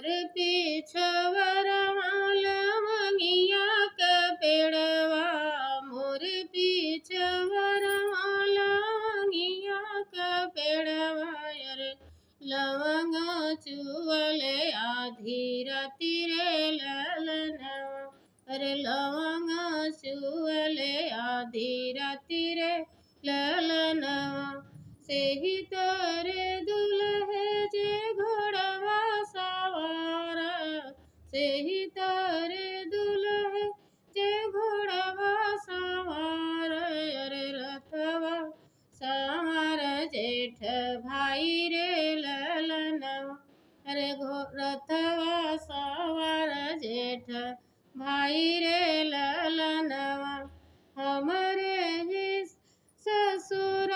मोर पीछवर लवंगिया का पेड़वा, मोर पीछवर लवंगिया का पेड़वा, अरे लवंग चुवले आधी राती रे ललनवा, अरे लवंग चुवले आधी राती रे ललनवा। सेही तोरे दुल्हे जे घोड़वा सवारा, सेही तोरे दुल्हे जे घोड़वा सवार, अरे रथवा सवार जेठ भाई रे ललनवा, अरे रथवा सवार जेठ भाई रे ललनवा। हमरे ही ससुर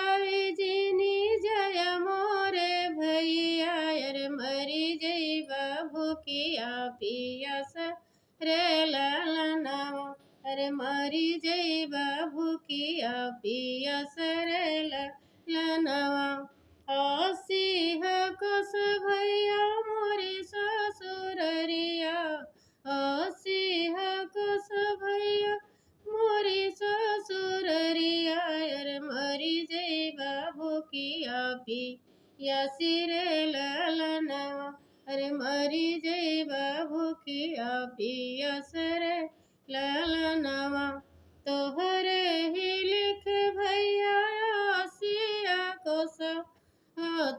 जिनी जय मोरे भैया, अरे मरी जइबा भूखिया पियस रे ललनवा, अरे मरी जइबा भूखिया पियस रे ललनवा। सिंह कस भैया मोरी ससुररिया, सिंह कस भैया मोरी ससुररिया, अरे मरी जइबा भूखिया पियसी रे ललनवा, अरे मरी जइबा भूखिया पियस रे ललनवा। तोहरे ही लिख भैया सिया कोस,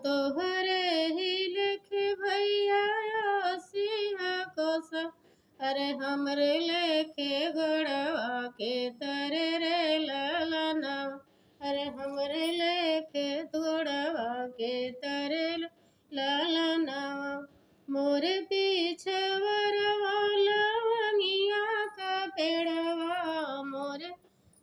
तोहरे ही लिख भैया सिया कोस, अरे हमरे लेखे गोड़वा के तरे रे ललनवा, अरे हमरे लेखे गोड़वा के तरे ललनवा। मोर पीछवरवा लवंगिया का पेड़वा, मोर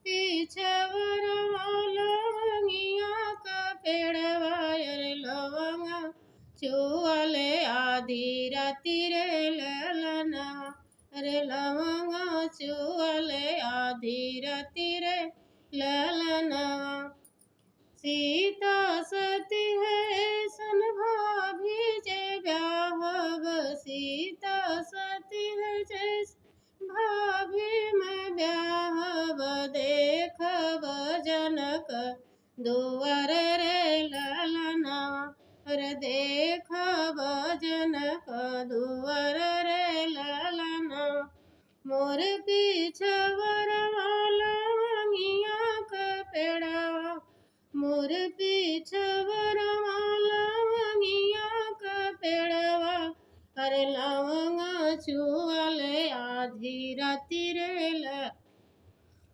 पीछवरवा लवंगिया का पेड़वा, अरे लवंग चुवले आधी राती रे ललनवा, अरे लवंग चुवले आधी राती रे ललनवा। सीता सती है सन भाभी जे ब्याहब, सीता सती है जैसे भाभी में ब्याहब, देखब जनक दुआर रे ललनवा, अरे देखब जनक दुआर रे ललनवा। मोर पीछवरवा लवंगिया का पेड़वा, मोर पीछवरवा लवंगिया का पेड़वा, अरे लवंग चुवले आधी राती रे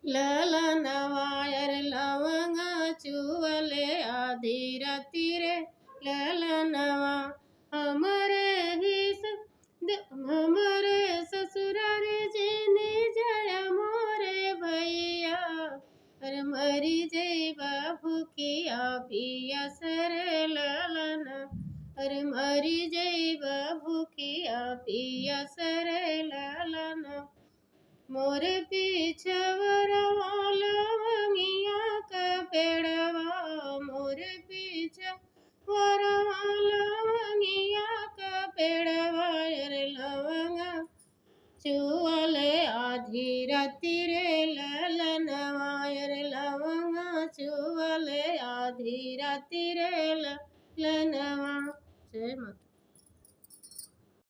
ललनवा, अरे लवंग चुवले आधी राती रे ललनवा। हमरे ससुरार जिनी जय मोरे भैया, अरे मरी जइबा भूखिया पियस रे ललनवा, अरे मरी जइबा भूखिया पियस रे ललनवा। मोर पीछवरवा लवंगिया का पेड़वा, मोर पीछवरवा लवंगिया का पेड़